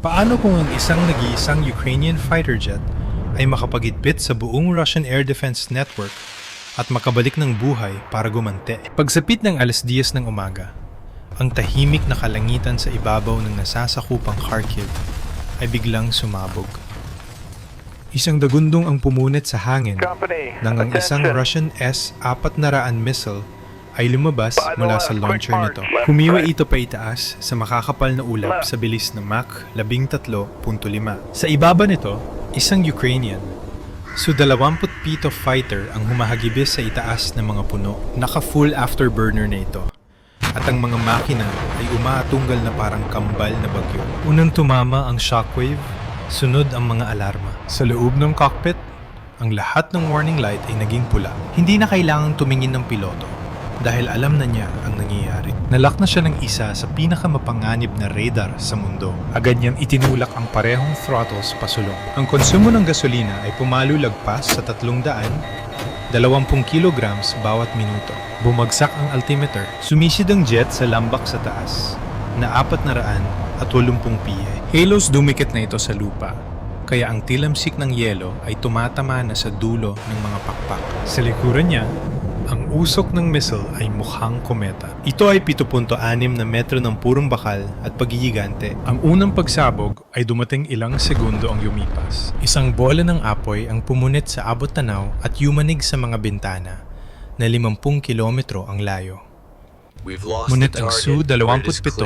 Paano kung ang isang nag-iisang Ukrainian fighter jet ay makapagitbit sa buong Russian Air Defense Network at makabalik ng buhay para gumanti? Pagsapit ng 10:00 ng umaga, ang tahimik na kalangitan sa ibabaw ng nasasakupang Kharkiv ay biglang sumabog. Isang dagundong ang pumunit sa hangin nang ang isang Russian S-400 missile ay lumabas mula sa launcher nito. Humiwa ito pa itaas sa makakapal na ulap sa bilis na Mach 13.5. Sa ibaba nito, isang Ukrainian Su-27 fighter ang humahagibis sa itaas ng mga puno. Naka-full afterburner na ito. At ang mga makina ay umaatunggal na parang kambal na bagyo. Unang tumama ang shockwave, sunod ang mga alarma. Sa loob ng cockpit, ang lahat ng warning light ay naging pula. Hindi na kailangang tumingin ng piloto dahil alam na niya ang nangyayari. Nalock na siya ng isa sa pinakamapanganib na radar sa mundo. Agad niyang itinulak ang parehong throttles pasulong. Ang konsumo ng gasolina ay pumalulagpas sa 320 kilograms bawat minuto. Bumagsak ang altimeter. Sumisid ang jet sa lambak sa taas na 480 piye. Halos dumikit na ito sa lupa, kaya ang tilamsik ng yelo ay tumatama na sa dulo ng mga pakpak. Sa likuran niya, ang usok ng missile ay mukhang kometa. Ito ay 7.6 na metro ng purong bakal at pagigigante. Ang unang pagsabog ay dumating ilang segundo ang lumipas. Isang bola ng apoy ang pumunit sa abot tanaw at yumanig sa mga bintana na 50 kilometro ang layo. Ngunit ang Su-27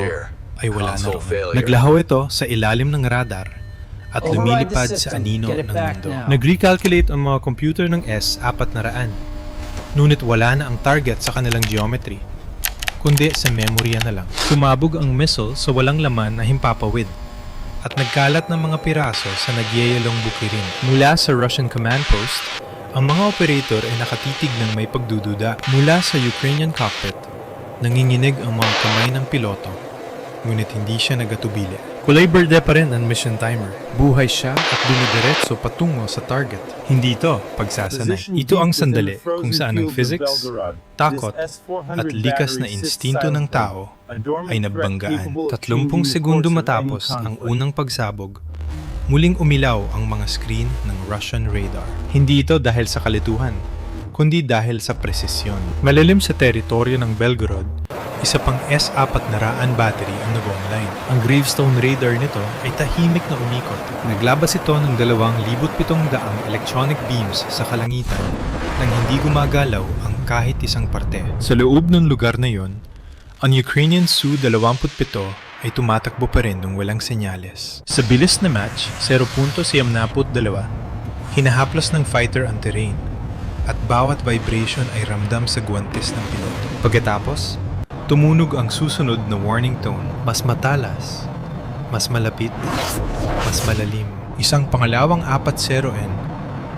ay wala na roon. Naglaho ito sa ilalim ng radar at lumilipad sa anino ng mundo. Nag-recalculate ang mga computer ng S-400. Ngunit wala na ang target sa kanilang geometry, kundi sa memorya na lang. Sumabog ang missile sa walang laman na himpapawid at nagkalat ng mga piraso sa nagyayalong bukirin. Mula sa Russian command post, ang mga operator ay nakatitig ng may pagdududa. Mula sa Ukrainian cockpit, nanginginig ang mga kamay ng piloto, ngunit hindi siya nagatubili. Kulay berde pa rin ang mission timer. Buhay siya at dumidiretso patungo sa target. Hindi ito pagsasanay. Ito ang sandali kung saan ang physics, takot at likas na instinto ng tao ay nabanggaan. 30 segundo matapos ang unang pagsabog, muling umilaw ang mga screen ng Russian radar. Hindi ito dahil sa kalituhan, kundi dahil sa presisyon. Malalim sa teritoryo ng Belgorod, isa pang S-400 battery ang nag-online. Ang gravestone radar nito ay tahimik na umikot. Naglabas ito ng 2,700 electronic beams sa kalangitan nang hindi gumagalaw ang kahit isang parte. Sa loob ng lugar na yon, ang Ukrainian Su-27 ay tumatakbo pa rin nung walang senyales. Sa bilis na match, 0.72, hinahaplas ng fighter ang terrain at bawat vibration ay ramdam sa guwantes ng piloto. Pagkatapos, tumunog ang susunod na warning tone. Mas matalas, mas malapit, mas malalim. Isang pangalawang 40N,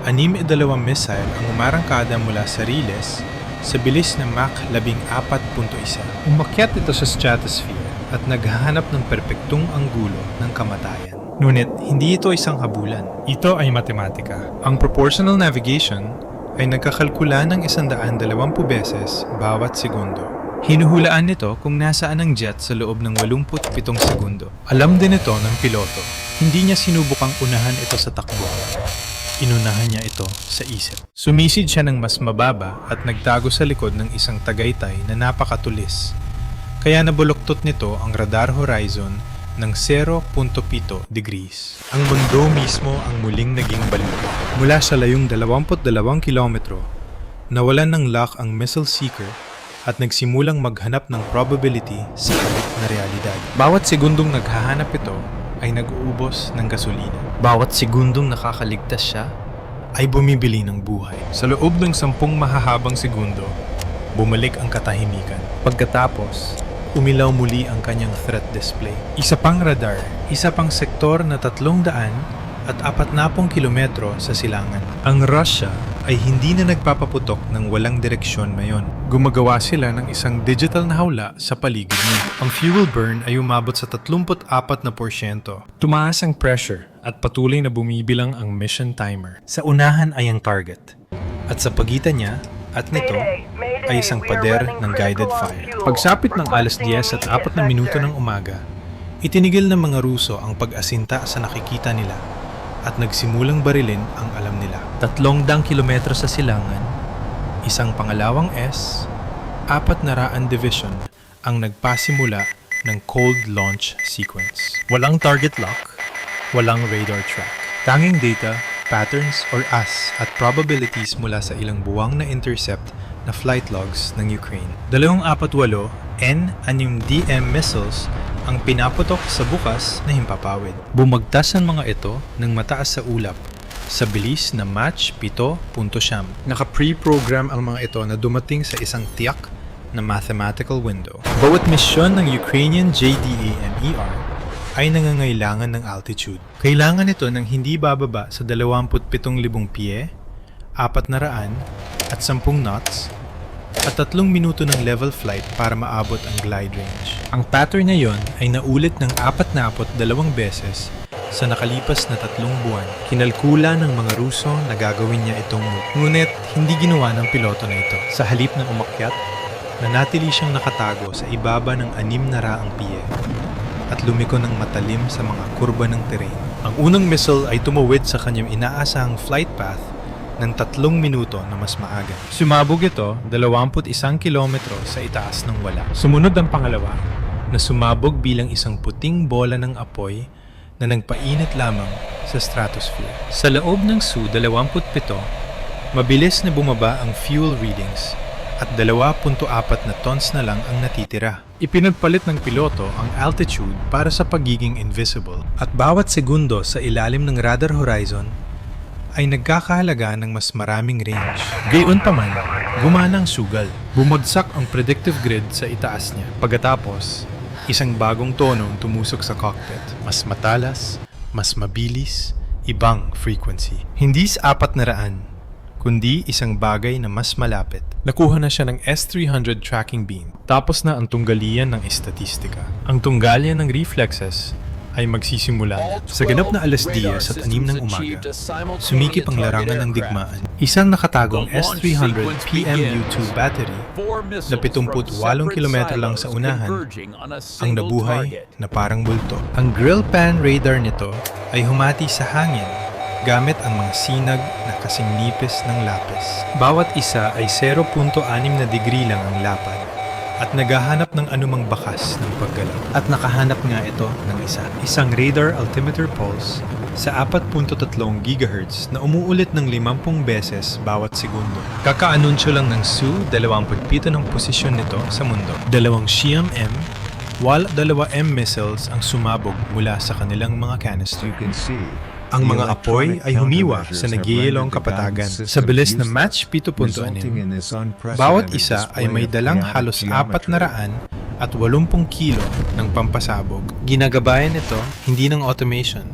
62 missile ang umarangkada mula sa Riles sa bilis na Mach 14.1. Umakyat ito sa stratosphere at naghahanap ng perpektong anggulo ng kamatayan. Ngunit hindi ito isang habulan. Ito ay matematika. Ang proportional navigation ay nagkakalkula ng 120 beses bawat segundo. Hinuhulaan nito kung nasaan ang jet sa loob ng 87 segundo. Alam din ito ng piloto. Hindi niya sinubukang unahan ito sa takbo. Inunahan niya ito sa isip. Sumisid siya ng mas mababa at nagtago sa likod ng isang tagaytay na napakatulis. Kaya nabuloktot nito ang radar horizon ng 0.7 degrees. Ang mundo mismo ang muling naging baliw. Mula sa layong 22 kilometro, nawalan ng lock ang missile seeker at nagsimulang maghanap ng probability sa kabit na realidad. Bawat segundong naghahanap ito ay nag-uubos ng gasolina. Bawat segundong nakakaligtas siya ay bumibili ng buhay. Sa loob ng 10 mahahabang segundo, bumalik ang katahimikan. Pagkatapos, umilaw muli ang kanyang threat display. Isa pang radar, isa pang sektor na 340 kilometro sa silangan. Ang Russia ay hindi na nagpapaputok ng walang direksyon ngayon. Gumagawa sila ng isang digital na hawla sa paligid niya. Ang fuel burn ay umabot sa 34%. Tumaas ang pressure at patuloy na bumibilang ang mission timer. Sa unahan ay ang target. At sa pagitan niya at nito ay isang pader ng guided fire. Pagsapit ng 10:04 ng umaga, Itinigil ng mga Ruso ang pag-asinta sa nakikita nila at nagsimulang barilin ang alam nila. 300 kilometro sa silangan, isang pangalawang S, 400 Division ang nagpasimula ng cold launch sequence. Walang target lock, walang radar track. Tanging data, patterns, or as at probabilities mula sa ilang buwang na intercept na flight logs ng Ukraine. 248 N-6DM missiles ang pinaputok sa bukas na himpapawid. Bumagtas ang mga ito ng mataas sa ulap sa bilis na Mach 7.9. Naka-pre-program ang mga ito na dumating sa isang tiyak na mathematical window. Bawat misyon ng Ukrainian JDAMER ay nangangailangan ng altitude. Kailangan ito ng hindi bababa sa 27,000 pie, 400 at 10 knots, at 3 minuto ng level flight para maabot ang glide range. Ang pattern na yon ay naulit ng 42 beses sa nakalipas na 3 buwan. Kinalkula ng mga Ruso na gagawin niya itong move. Ngunit hindi ginawa ng piloto na ito. Sa halip ng umakyat, nanatili siyang nakatago sa ibaba ng 600 pie at lumiko ng matalim sa mga kurba ng terrain. Ang unang missile ay tumawid sa kanyang inaasahang flight path ng 3 minuto na mas maaga. Sumabog ito 21 kilometro sa itaas ng wala. Sumunod ang pangalawa na sumabog bilang isang puting bola ng apoy na nagpainit lamang sa stratosphere. Sa loob ng Su-27, mabilis na bumaba ang fuel readings at 2.4 na tons na lang ang natitira. Ipinagpalit ng piloto ang altitude para sa pagiging invisible at bawat segundo sa ilalim ng radar horizon ay nagkakahalaga ng mas maraming range. Gayunpaman, gumana ang sugal. Bumagsak ang predictive grid sa itaas niya. Pagkatapos, isang bagong tono ang tumusok sa cockpit. Mas matalas, mas mabilis, ibang frequency. Hindi sa 400, kundi isang bagay na mas malapit. Nakuha na siya ng S-300 tracking beam. Tapos na ang tunggalian ng estatistika. Ang tunggalian ng reflexes ay magsisimula na. Sa ganap na 10:00 at 6 ng umaga, sumikip ang larangan ng digmaan. Isang nakatagong S-300 PMU-2 battery na 78 kilometro lang sa unahan ang nabuhay na parang bulto. Ang grill pan radar nito ay humati sa hangin gamit ang mga sinag na kasing nipis ng lapis. Bawat isa ay 0.6 na degree lang ang lapad at naghahanap ng anumang bakas ng paggalaw. At nakahanap nga ito ng isa. Isang radar altimeter pulse sa 4.3 GHz na umuulit ng 50 beses bawat segundo. Kakaanunsyo lang ng Su-27 ng posisyon nito sa mundo. 2 Xiam-M, while 2 M missiles ang sumabog mula sa kanilang mga canister. Ang mga apoy ay humiwa sa nagyayelong kapatagan sa bilis na Mach 7.6. Bawat isa ay may dalang halos 400 at 80 kilo ng pampasabog. Ginagabayan ito hindi ng automation,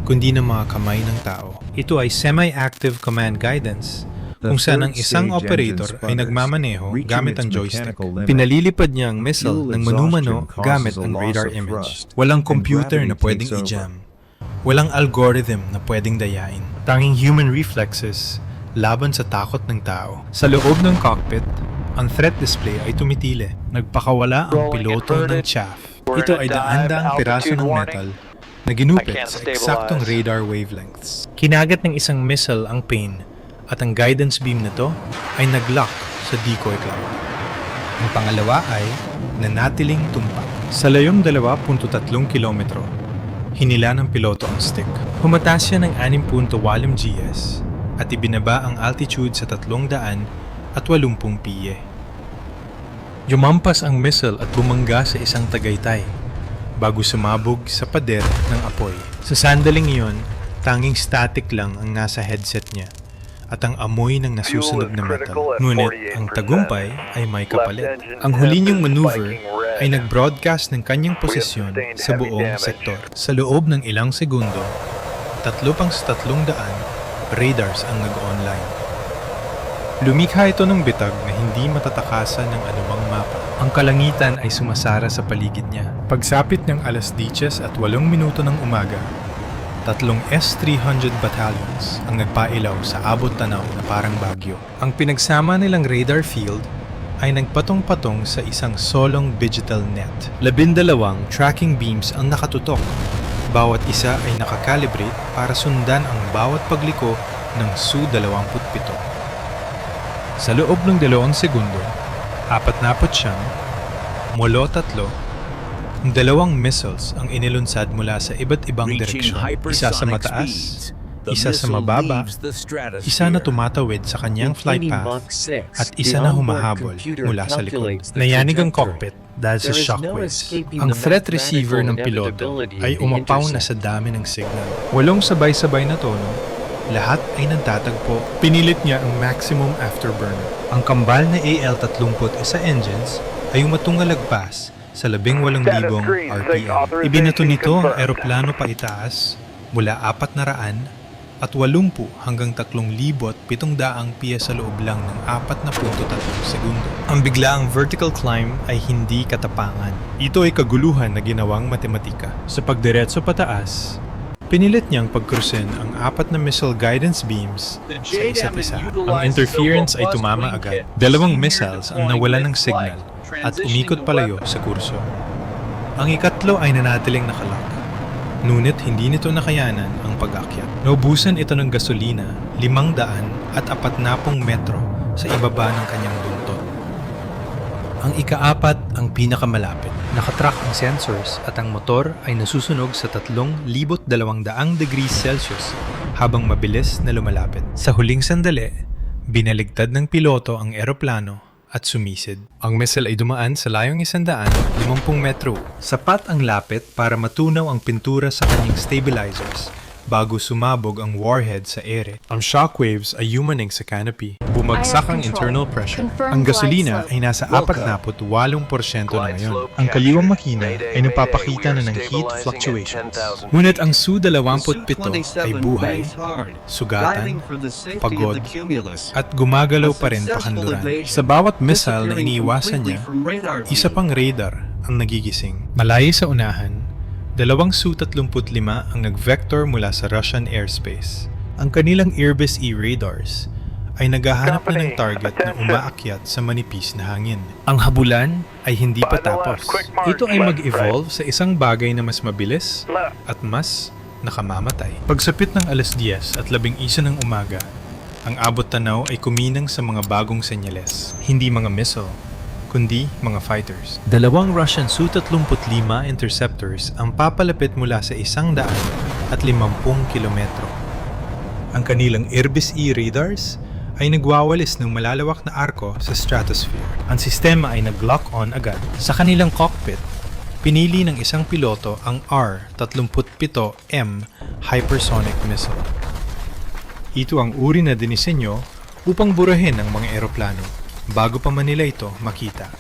kundi ng mga kamay ng tao. Ito ay semi-active command guidance, kung saan ang isang operator ay nagmamaneho gamit ang joystick. Pinalilipad niya ang missile ng manumano gamit ang radar image. Walang computer na pwedeng i-jam. Walang algorithm na pwedeng dayain. Tanging human reflexes laban sa takot ng tao. Sa loob ng cockpit, ang threat display ay tumitili. Nagpakawala ang piloto ng chaff. Ito ay daan-daang piraso ng metal na ginupit sa eksaktong radar wavelengths. Kinagat ng isang missile ang pane at ang guidance beam nito ay nag-lock sa decoy cloud. Ang pangalawa ay nanatiling tumpak. Sa layong 2.3 kilometro, hinila ng piloto ang stick. Humataas siya ng 6.8 Gs at ibinaba ang altitude sa 380 pie. Yumampas ang missile at bumangga sa isang tagaytay bago sumabog sa pader ng apoy. Sa sandaling iyon, tanging static lang ang nasa headset niya at ang amoy ng nasusunog na metal. Ngunit ang tagumpay ay may kapalit. Ang huli niyang maneuver ay nag-broadcast ng kanyang posisyon sa buong sektor. Sa loob ng ilang segundo, 300 radars ang nag-online. Lumikha ito ng bitag na hindi matatakasan ng anumang mapa. Ang kalangitan ay sumasara sa paligid niya. Pagsapit ng 10:08 ng umaga, 3 S-300 battalions ang nagpailaw sa abot tanaw na parang bagyo. Ang pinagsama nilang radar field ay nagpatong-patong sa isang solong digital net. 12 tracking beams ang nakatutok. Bawat isa ay nakakalibrate para sundan ang bawat pagliko ng Su-27. Sa loob ng 2 segundo, 49, Molo-3, 2 missiles ang inilunsad mula sa iba't ibang direksyon. Isa sa mataas, isa sa mababa, isa na tumatawid sa kanyang flight path, at isa na humahabol mula sa likod. Nayanig ang cockpit dahil sa shockwaves. Ang threat receiver ng piloto ay umapaw na sa dami ng signal. 8 sabay-sabay na tono, lahat ay nagtatagpo. Pinilit niya ang maximum afterburner. Ang kambal na AL-31 engines ay umatungalagpas sa 18,000 RPM. Ibinato nito ang eroplano pa itaas mula 400 at 80 hanggang 3,700 piye sa loob lang ng 4.3 segundo. Ang biglaang vertical climb ay hindi katapangan. Ito ay kaguluhan na ginawang matematika. Sa pagdiretso pataas, pinilit niyang pagkrusin ang 4 na missile guidance beams sa isa't isa. Ang interference ay tumama agad. 2 missiles ang nawalan ng signal at umikot palayo sa kurso. Ang ikatlo ay nanatiling nakalock. Ngunit hindi nito nakayanan ang pag-akyat. Naubusan ito ng gasolina 540 metro sa ibaba ng kanyang buntot. Ang ika-4 ang pinakamalapit. Nakatrack ang sensors at ang motor ay nasusunog sa 3,200 degrees Celsius habang mabilis na lumalapit. Sa huling sandali, binaligtad ng piloto ang eroplano at sumisid. Ang missile ay dumaan sa layong 150 metro. Sapat ang lapit para matunaw ang pintura sa kanyang stabilizers bago sumabog ang warhead sa ere. Ang shockwaves ay yumanig sa canopy. Bumagsak ang internal pressure. Ang gasolina ay nasa 48% na ngayon. Ang kaliwang makina ay nagpapakita na ng heat fluctuations. Ngunit ang Su-27 ay buhay, sugatan, pagod, at gumagalaw pa rin pakanluran. Sa bawat missile na iniiwasan niya, isa pang radar ang nagigising. Malayo sa unahan, 2 Su-35 ang nag-vector mula sa Russian airspace. Ang kanilang Irbis E radars ay naghahanap na ng target na umaakyat sa manipis na hangin. Ang habulan ay hindi pa tapos. Ito ay mag-evolve sa isang bagay na mas mabilis at mas nakamamatay. Pagsapit ng 10:10 at 11 ng umaga, ang abot tanaw ay kuminang sa mga bagong senyales. Hindi mga missile, kundi mga fighters. 2 Russian Su-35 interceptors ang papalapit mula sa 150 kilometro. Ang kanilang Irbis E radars ay nagwawalis ng malalawak na arko sa stratosphere. Ang sistema ay nag-lock on agad. Sa kanilang cockpit, pinili ng isang piloto ang R-37M hypersonic missile. Ito ang uri na dinisenyo upang burahin ang mga eroplano bago pa man nila ito makita.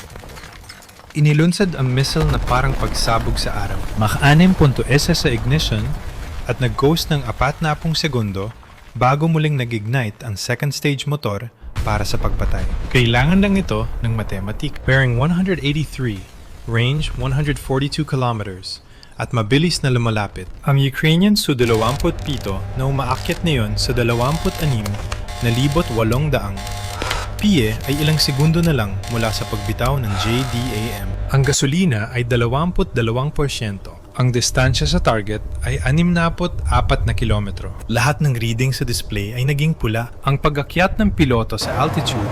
Inilunsad ang missile na parang pagsabog sa araw. Mach 6.1 sa ignition at nag-ghost ng 40 segundo bago muling nag-ignite ang second stage motor para sa pagpatay. Kailangan lang ito ng matematik. Bearing 183, range 142 kilometers, at mabilis na lumalapit. Ang Ukrainian Su-27 na umaakyat ngayon sa 26,800 piye ay ilang segundo na lang mula sa pagbitaw ng JDAM. Ang gasolina ay 22%. Ang distansya sa target ay 64 na kilometro. Lahat ng reading sa display ay naging pula. Ang pag-akyat ng piloto sa altitude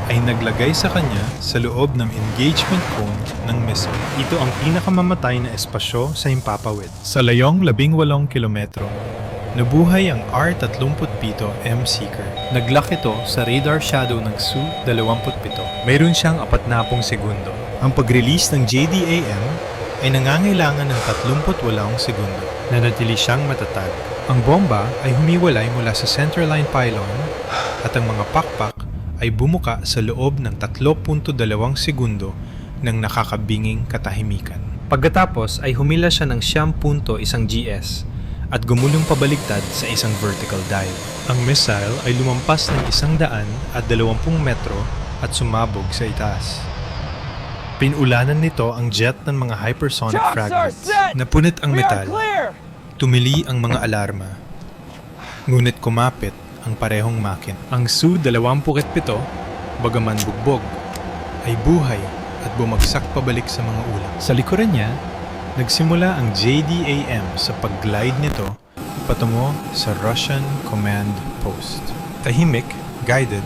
ay naglagay sa kanya sa loob ng engagement cone ng missile. Ito ang pinakamamatay na espasyo sa himpapawid. Sa layong 18 kilometro, nabuhay ang R-37M Seeker. Nag-lock ito sa radar shadow ng Su-27. Mayroon siyang 40 segundo. Ang pag-release ng JDAM ay nangangailangan ng 38 segundo. Nanatili siyang matatag. Ang bomba ay humiwalay mula sa centerline pylon at ang mga pakpak ay bumuka sa loob ng 3.2 segundo ng nakakabinging katahimikan. Pagkatapos ay humila siya ng 9.1 GS at gumulong pabaligtad sa isang vertical dive. Ang missile ay lumampas ng 120 metro at sumabog sa itaas. Pinulanan nito ang jet ng mga hypersonic fragments. Napunit ang metal. Tumili ang mga alarma. Ngunit kumapit ang parehong makin. Ang Su-27, bagaman bugbog, ay buhay at bumagsak pabalik sa mga ulap. Sa likuran niya, nagsimula ang JDAM sa pag-glide nito patungo sa Russian Command Post. Tahimik, guided,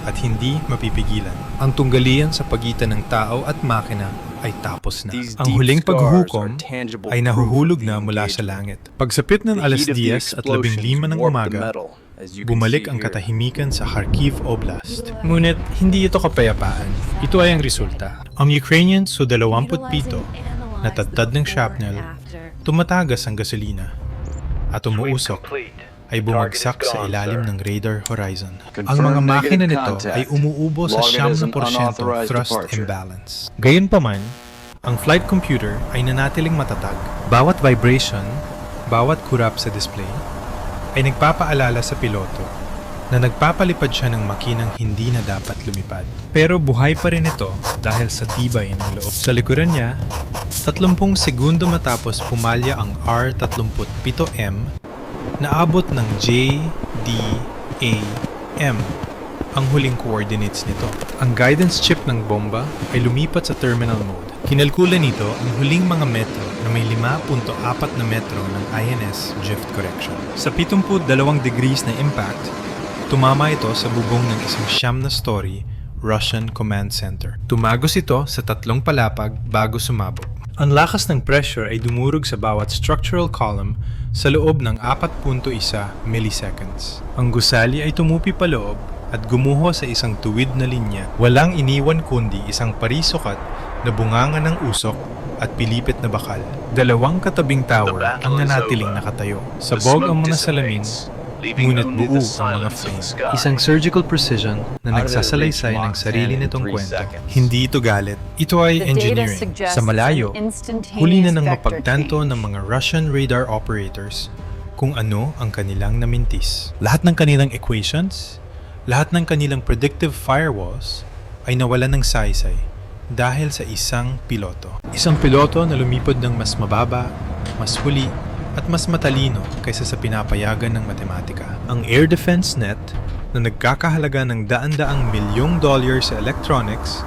at hindi mapipigilan. Ang tunggalian sa pagitan ng tao at makina ay tapos na. Ang huling paghuhukom ay nahuhulog na mula sa langit. Pagsapit ng alas 10 at 15 ng umaga, bumalik ang katahimikan sa Kharkiv Oblast. Ngunit hindi ito kapayapaan. Ito ay ang resulta. Ang Ukrainian Su-27 na tadtad ng shrapnel, tumatagas ang gasolina at umuusok ay bumagsak sa ilalim ng radar horizon. Ang mga makina nito ay umuubo sa 70% thrust imbalance. Gayunpaman, ang flight computer ay nanatiling matatag. Bawat vibration, bawat kurap sa display, ay nagpapaalala sa piloto na nagpapalipad siya ng makinang hindi na dapat lumipad. Pero buhay pa rin ito dahil sa tibay ng loob. Sa likuran niya, 30 segundo matapos pumalya ang R-37M, naabot ng JDAM ang huling coordinates nito. Ang guidance chip ng bomba ay lumipat sa terminal mode. Kinalkula nito ang huling mga metro na may 5.4 na metro ng INS drift correction. Sa 72 degrees na impact, tumama ito sa bubong ng isang 9 na story Russian Command Center. Tumagos ito sa 3 palapag bago sumabog. Ang lakas ng pressure ay dumurog sa bawat structural column sa loob ng 4.1 milliseconds. Ang gusali ay tumupi paloob at gumuho sa isang tuwid na linya. Walang iniwan kundi isang parisukat na bunganga ng usok at pilipit na bakal. 2 katabing tower ang nanatiling nakatayo. Sabog ang mga salamin, ngunit buo ang mga frame. Isang surgical precision na nagsasalaysay ng sarili nitong kwento. Hindi ito galit. Ito ay engineering. Sa malayo, huli na nang mapagtanto ng mga Russian radar operators kung ano ang kanilang namintis. Lahat ng kanilang equations, lahat ng kanilang predictive firewalls ay nawalan ng saysay dahil sa isang piloto. Isang piloto na lumipad ng mas mababa, mas huli, at mas matalino kaysa sa pinapayagan ng matematika. Ang Air Defense Net na nagkakahalaga ng daan-daang $milyong sa electronics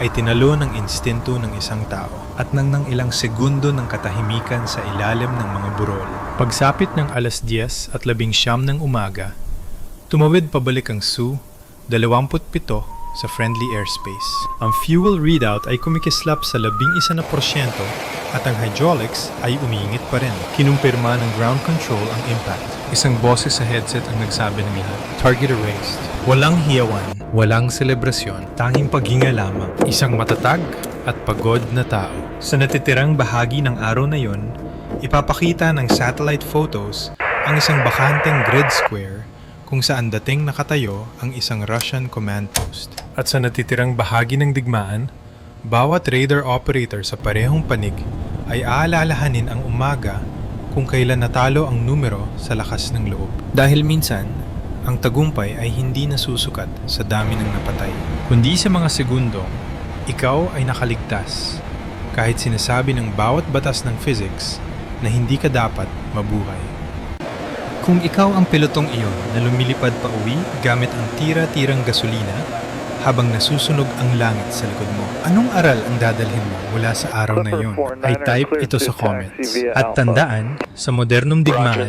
ay tinalo ng instinto ng isang tao at nang ilang segundo ng katahimikan sa ilalim ng mga burol. Pagsapit ng alas 10 at 11 ng umaga, tumawid pabalik ang Su-27 sa friendly airspace. Ang fuel readout ay kumikislap sa 11% at ang hydraulics ay umiingit pa rin. Kinumpirma ng ground control ang impact. Isang boses sa headset ang nagsabi ng lahat. Target erased. Walang hiyawan, walang selebrasyon, tanging paghinga lamang. Isang matatag at pagod na tao. Sa natitirang bahagi ng araw na yon, ipapakita ng satellite photos ang isang bakanteng grid square kung saan dating nakatayo ang isang Russian command post. At sa natitirang bahagi ng digmaan, bawat radar operator sa parehong panig ay aalalahanin ang umaga kung kailan natalo ang numero sa lakas ng loob. Dahil minsan, ang tagumpay ay hindi nasusukat sa dami ng napatay, kundi sa mga segundong ikaw ay nakaligtas kahit sinasabi ng bawat batas ng physics na hindi ka dapat mabuhay. Kung ikaw ang pilotong iyon na lumilipad pa uwi gamit ang tira-tirang gasolina habang nasusunog ang langit sa likod mo, anong aral ang dadalhin mo mula sa araw na iyon? Ay type ito sa comments. At tandaan, sa modernong digmaan,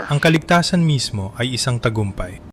ang kaligtasan mismo ay isang tagumpay.